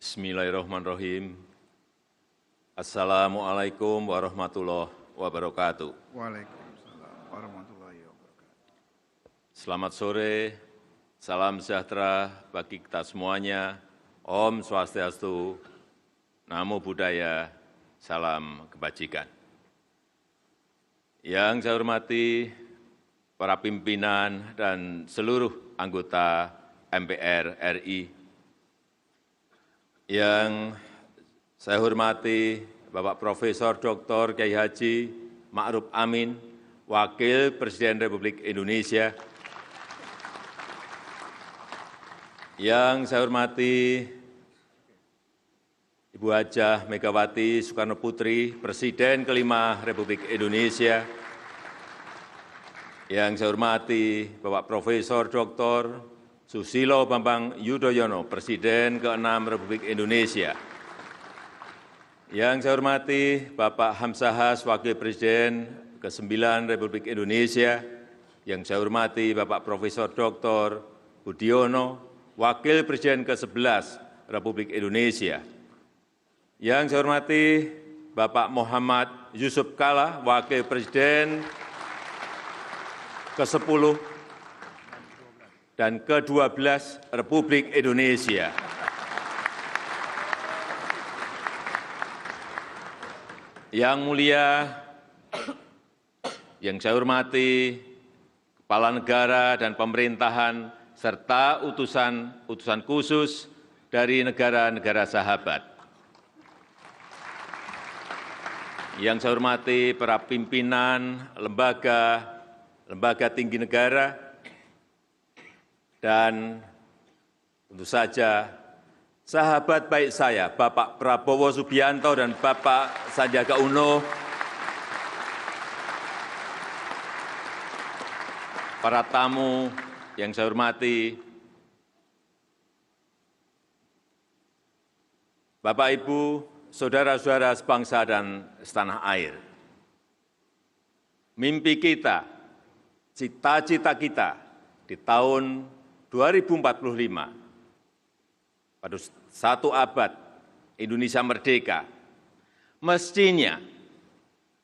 Bismillahirrahmanirrahim. Assalamualaikum warahmatullahi wabarakatuh. Waalaikumsalam warahmatullahi wabarakatuh. Selamat sore, salam sejahtera bagi kita semuanya. Om Swastiastu, Namo Buddhaya, salam kebajikan. Yang saya hormati para pimpinan dan seluruh anggota MPR RI, yang saya hormati Bapak Profesor Dr. Kiai Haji Ma'ruf Amin, Wakil Presiden Republik Indonesia. Yang saya hormati Ibu Hajah Megawati Soekarno Putri, Presiden kelima Republik Indonesia. Yang saya hormati Bapak Profesor Dr. Susilo Bambang Yudhoyono, Presiden ke-6 Republik Indonesia. Yang saya hormati Bapak Hamzahas, Wakil Presiden ke-9 Republik Indonesia. Yang saya hormati Bapak Profesor Dr. Budiono, Wakil Presiden ke-11 Republik Indonesia. Yang saya hormati Bapak Muhammad Yusuf Kalla, Wakil Presiden ke-10 dan ke-12 Republik Indonesia. Yang mulia, yang saya hormati Kepala Negara dan Pemerintahan, serta utusan khusus dari negara-negara sahabat. Yang saya hormati para pimpinan lembaga tinggi negara, dan tentu saja sahabat baik saya, Bapak Prabowo Subianto dan Bapak Sandiaga Uno, para tamu yang saya hormati, Bapak, Ibu, saudara-saudara sebangsa dan setanah air. Mimpi kita, cita-cita kita di tahun 2045, pada satu abad Indonesia merdeka, mestinya,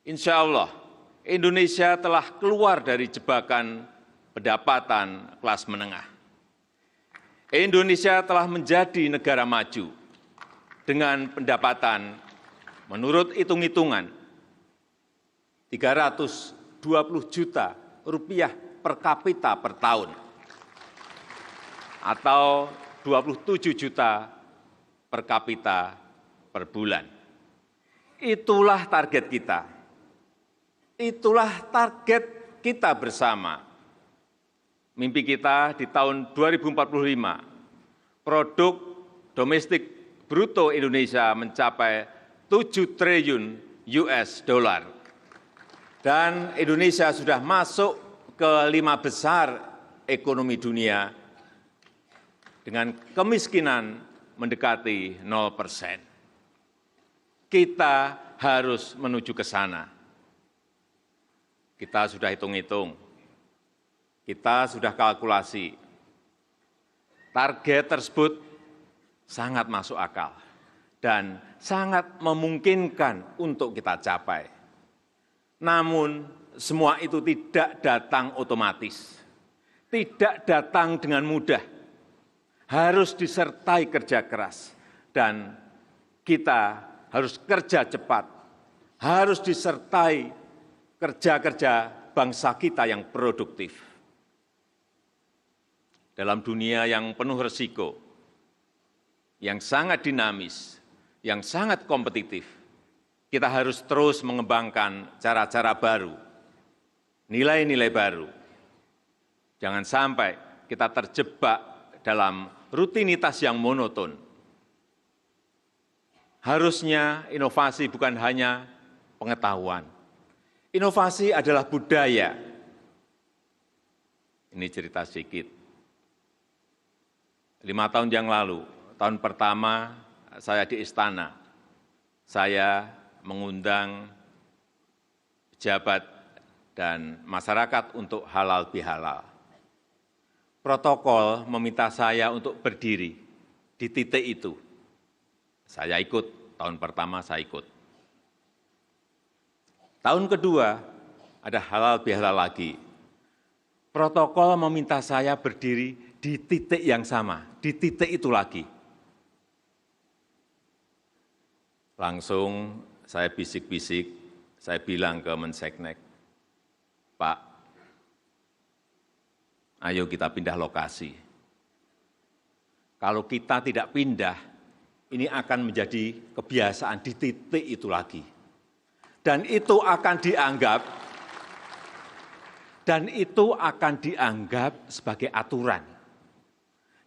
insya Allah, Indonesia telah keluar dari jebakan pendapatan kelas menengah. Indonesia telah menjadi negara maju dengan pendapatan menurut hitung-hitungan 320 juta rupiah per kapita per tahun, atau 27 juta per kapita per bulan. Itulah target kita. Itulah target kita bersama. Mimpi kita di tahun 2045, produk domestik bruto Indonesia mencapai 7 triliun US dollar. Dan Indonesia sudah masuk ke 5 besar ekonomi dunia dengan kemiskinan mendekati 0%. Kita harus menuju ke sana. Kita sudah hitung-hitung, kita sudah kalkulasi. Target tersebut sangat masuk akal dan sangat memungkinkan untuk kita capai. Namun, semua itu tidak datang otomatis, tidak datang dengan mudah. Harus disertai kerja keras, dan kita harus kerja cepat, harus disertai kerja-kerja bangsa kita yang produktif. Dalam dunia yang penuh risiko, yang sangat dinamis, yang sangat kompetitif, kita harus terus mengembangkan cara-cara baru, nilai-nilai baru. Jangan sampai kita terjebak dalam rutinitas yang monoton. Harusnya inovasi bukan hanya pengetahuan. Inovasi adalah budaya. Ini cerita sedikit. 5 tahun yang lalu, tahun pertama saya di istana, saya mengundang pejabat dan masyarakat untuk halal bihalal. Protokol meminta saya untuk berdiri di titik itu. Saya ikut, tahun pertama saya ikut. Tahun kedua, ada halal bihalal lagi. Protokol meminta saya berdiri di titik yang sama, di titik itu lagi. Langsung saya bisik-bisik, saya bilang ke Menseknek, Pak, ayo kita pindah lokasi. Kalau kita tidak pindah, ini akan menjadi kebiasaan di titik itu lagi. Dan itu akan dianggap sebagai aturan.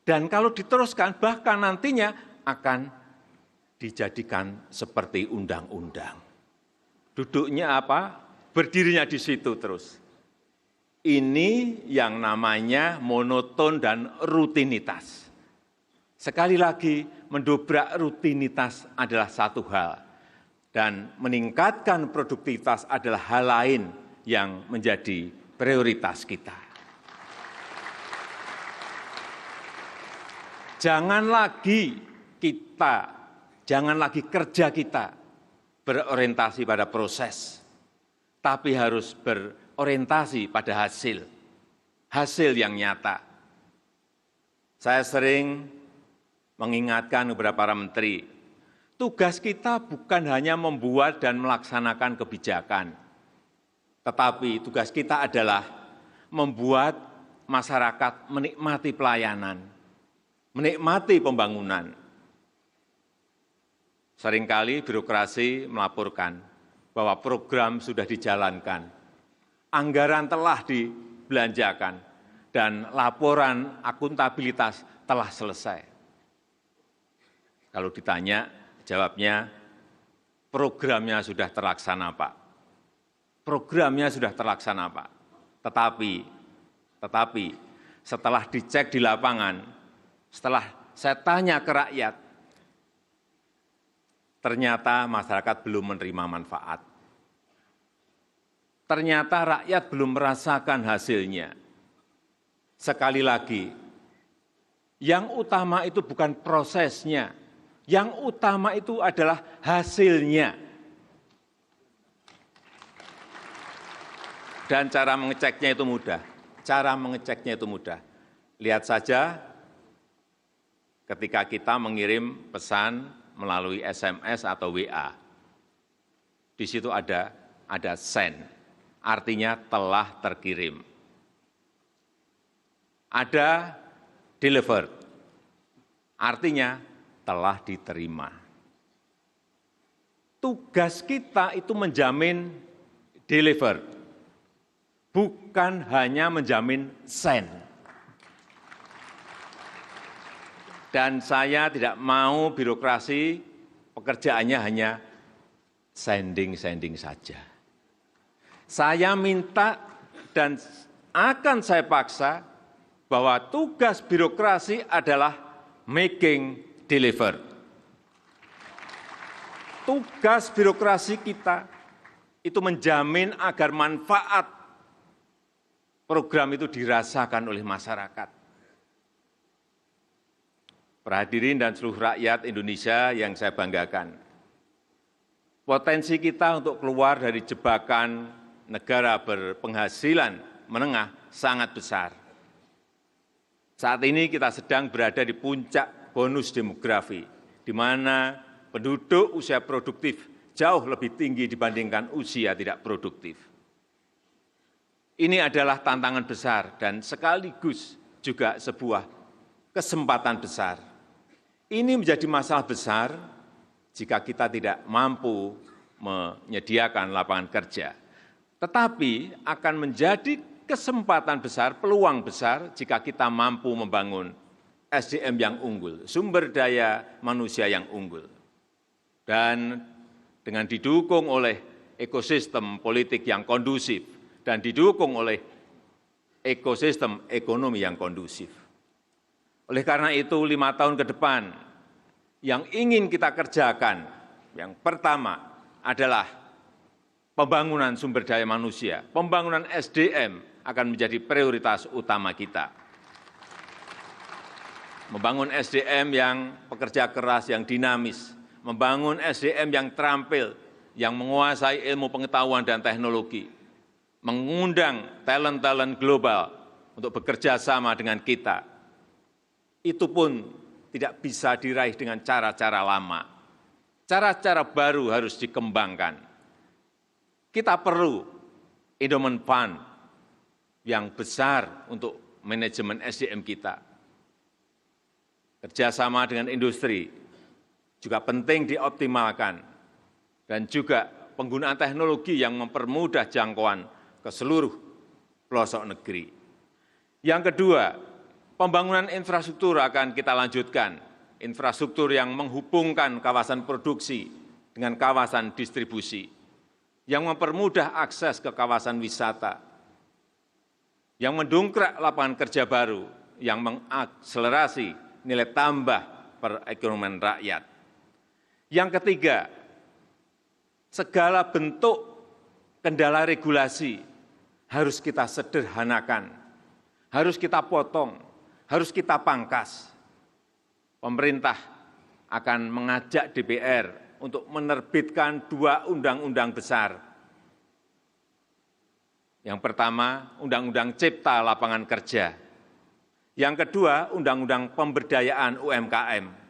Dan kalau diteruskan, bahkan nantinya akan dijadikan seperti undang-undang. Duduknya apa? Berdirinya di situ terus. Ini yang namanya monoton dan rutinitas. Sekali lagi, mendobrak rutinitas adalah satu hal. Dan meningkatkan produktivitas adalah hal lain yang menjadi prioritas kita. Jangan lagi kerja kita berorientasi pada proses, tapi harus berorientasi pada hasil yang nyata. Saya sering mengingatkan kepada para menteri, tugas kita bukan hanya membuat dan melaksanakan kebijakan, tetapi tugas kita adalah membuat masyarakat menikmati pelayanan, menikmati pembangunan. Seringkali birokrasi melaporkan bahwa program sudah dijalankan, anggaran telah dibelanjakan, dan laporan akuntabilitas telah selesai. Kalau ditanya, jawabnya, programnya sudah terlaksana, Pak. Programnya sudah terlaksana, Pak. Tetapi setelah dicek di lapangan, setelah saya tanya ke rakyat, ternyata masyarakat belum menerima manfaat. Ternyata rakyat belum merasakan hasilnya. Sekali lagi, yang utama itu bukan prosesnya, yang utama itu adalah hasilnya. Dan cara mengeceknya itu mudah. Lihat saja ketika kita mengirim pesan melalui SMS atau WA. Di situ ada send, artinya telah terkirim. Ada delivered, artinya telah diterima. Tugas kita itu menjamin delivered, bukan hanya menjamin send. Dan saya tidak mau birokrasi pekerjaannya hanya sending saja. Saya minta dan akan saya paksa bahwa tugas birokrasi adalah making deliver. Tugas birokrasi kita itu menjamin agar manfaat program itu dirasakan oleh masyarakat. Para hadirin dan seluruh rakyat Indonesia yang saya banggakan, potensi kita untuk keluar dari jebakan negara berpenghasilan menengah sangat besar. Saat ini kita sedang berada di puncak bonus demografi, di mana penduduk usia produktif jauh lebih tinggi dibandingkan usia tidak produktif. Ini adalah tantangan besar dan sekaligus juga sebuah kesempatan besar. Ini menjadi masalah besar jika kita tidak mampu menyediakan lapangan kerja. Tetapi akan menjadi kesempatan besar, peluang besar jika kita mampu membangun SDM yang unggul, sumber daya manusia yang unggul. Dan dengan didukung oleh ekosistem politik yang kondusif dan didukung oleh ekosistem ekonomi yang kondusif. Oleh karena itu, 5 tahun ke depan yang ingin kita kerjakan, yang pertama adalah pembangunan sumber daya manusia, pembangunan SDM akan menjadi prioritas utama kita. Membangun SDM yang pekerja keras, yang dinamis, membangun SDM yang terampil, yang menguasai ilmu pengetahuan dan teknologi, mengundang talent-talent global untuk bekerja sama dengan kita. Itu pun tidak bisa diraih dengan cara-cara lama. Cara-cara baru harus dikembangkan. Kita perlu endowment fund yang besar untuk manajemen SDM kita. Kerjasama dengan industri juga penting dioptimalkan, dan juga penggunaan teknologi yang mempermudah jangkauan ke seluruh pelosok negeri. Yang kedua, pembangunan infrastruktur akan kita lanjutkan, infrastruktur yang menghubungkan kawasan produksi dengan kawasan distribusi, yang mempermudah akses ke kawasan wisata, yang mendongkrak lapangan kerja baru, yang mengakselerasi nilai tambah perekonomian rakyat. Yang ketiga, segala bentuk kendala regulasi harus kita sederhanakan, harus kita potong, harus kita pangkas. Pemerintah akan mengajak DPR untuk menerbitkan 2 undang-undang besar. Yang pertama, Undang-Undang Cipta Lapangan Kerja. Yang kedua, Undang-Undang Pemberdayaan UMKM.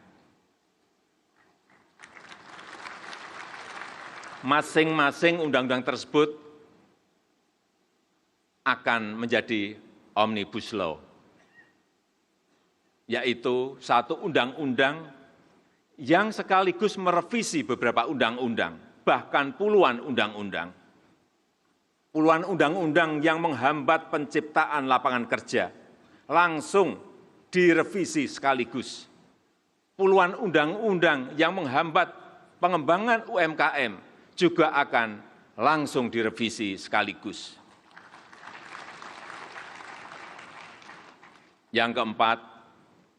Masing-masing undang-undang tersebut akan menjadi omnibus law, yaitu satu undang-undang yang sekaligus merevisi beberapa undang-undang, bahkan puluhan undang-undang. Puluhan undang-undang yang menghambat penciptaan lapangan kerja langsung direvisi sekaligus. Puluhan undang-undang yang menghambat pengembangan UMKM juga akan langsung direvisi sekaligus. Yang keempat,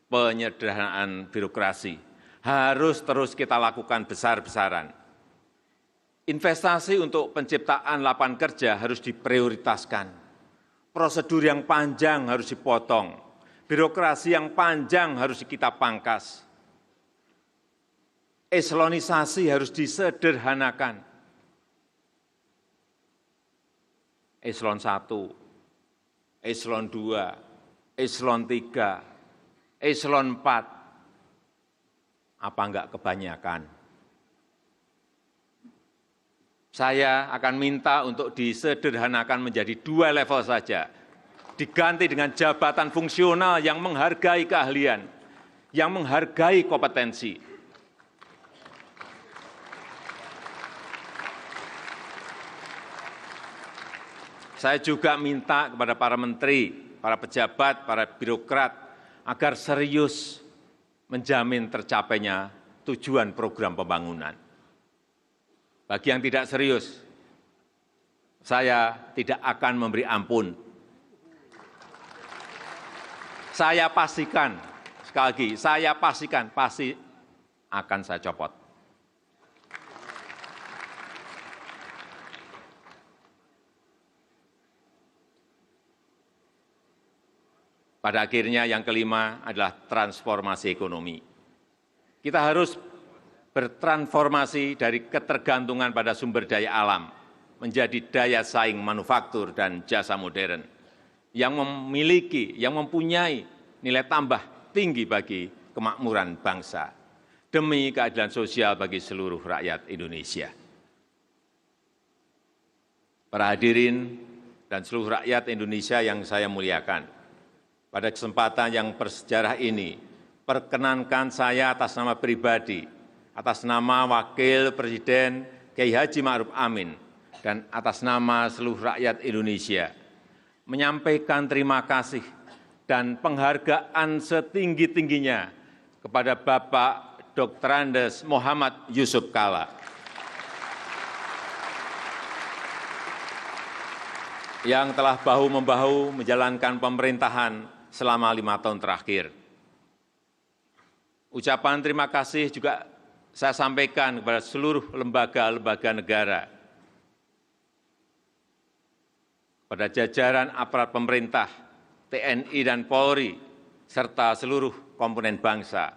penyederhanaan birokrasi harus terus kita lakukan besar-besaran. Investasi untuk penciptaan lapangan kerja harus diprioritaskan. Prosedur yang panjang harus dipotong. Birokrasi yang panjang harus kita pangkas. Eselonisasi harus disederhanakan. Eselon 1, Eselon 2, Eselon 3, Eselon 4. Apa enggak kebanyakan? Saya akan minta untuk disederhanakan menjadi 2 level saja. Diganti dengan jabatan fungsional yang menghargai keahlian, yang menghargai kompetensi. Saya juga minta kepada para menteri, para pejabat, para birokrat, agar serius menjamin tercapainya tujuan program pembangunan. Bagi yang tidak serius, saya tidak akan memberi ampun. Saya pastikan, sekali lagi, saya pastikan, pasti akan saya copot. Pada akhirnya yang kelima adalah transformasi ekonomi. Kita harus bertransformasi dari ketergantungan pada sumber daya alam menjadi daya saing manufaktur dan jasa modern yang memiliki, yang mempunyai nilai tambah tinggi bagi kemakmuran bangsa demi keadilan sosial bagi seluruh rakyat Indonesia. Para hadirin dan seluruh rakyat Indonesia yang saya muliakan, pada kesempatan yang bersejarah ini, perkenankan saya atas nama pribadi, atas nama Wakil Presiden Kiai Haji Ma'ruf Amin, dan atas nama seluruh rakyat Indonesia, menyampaikan terima kasih dan penghargaan setinggi-tingginya kepada Bapak Dr. Andes Muhammad Yusuf Kalla, yang telah bahu-membahu menjalankan pemerintahan selama 5 tahun terakhir. Ucapan terima kasih juga saya sampaikan kepada seluruh lembaga-lembaga negara, pada jajaran aparat pemerintah, TNI dan Polri, serta seluruh komponen bangsa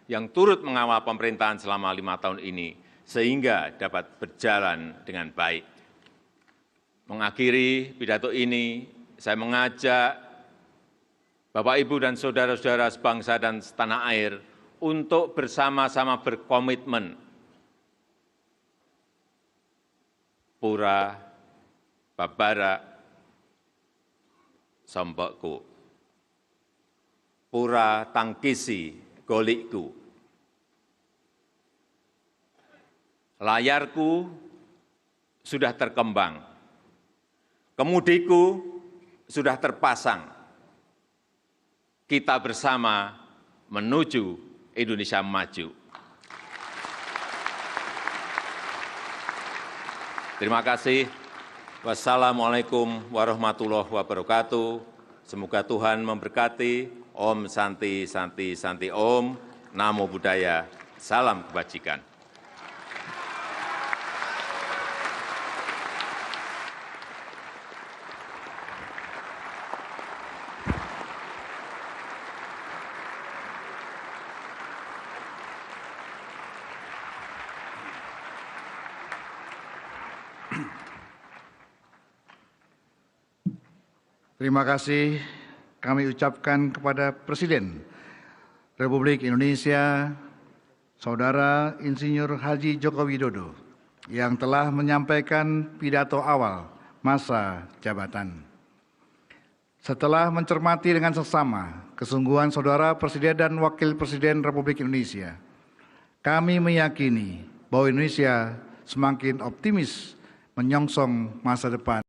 yang turut mengawal pemerintahan selama 5 tahun ini, sehingga dapat berjalan dengan baik. Mengakhiri pidato ini, saya mengajak Bapak, Ibu, dan saudara-saudara sebangsa dan setanah air untuk bersama-sama berkomitmen pura babara sombokku, pura tangkisi golikku, layarku sudah terkembang, kemudiku sudah terpasang. Kita bersama menuju Indonesia maju. Terima kasih. Wassalamualaikum warahmatullahi wabarakatuh. Semoga Tuhan memberkati. Om Santi Santi Santi Om. Namo Buddhaya. Salam kebajikan. Terima kasih kami ucapkan kepada Presiden Republik Indonesia, Saudara Insinyur Haji Joko Widodo, yang telah menyampaikan pidato awal masa jabatan. Setelah mencermati dengan seksama kesungguhan Saudara Presiden dan Wakil Presiden Republik Indonesia, kami meyakini bahwa Indonesia semakin optimis menyongsong masa depan.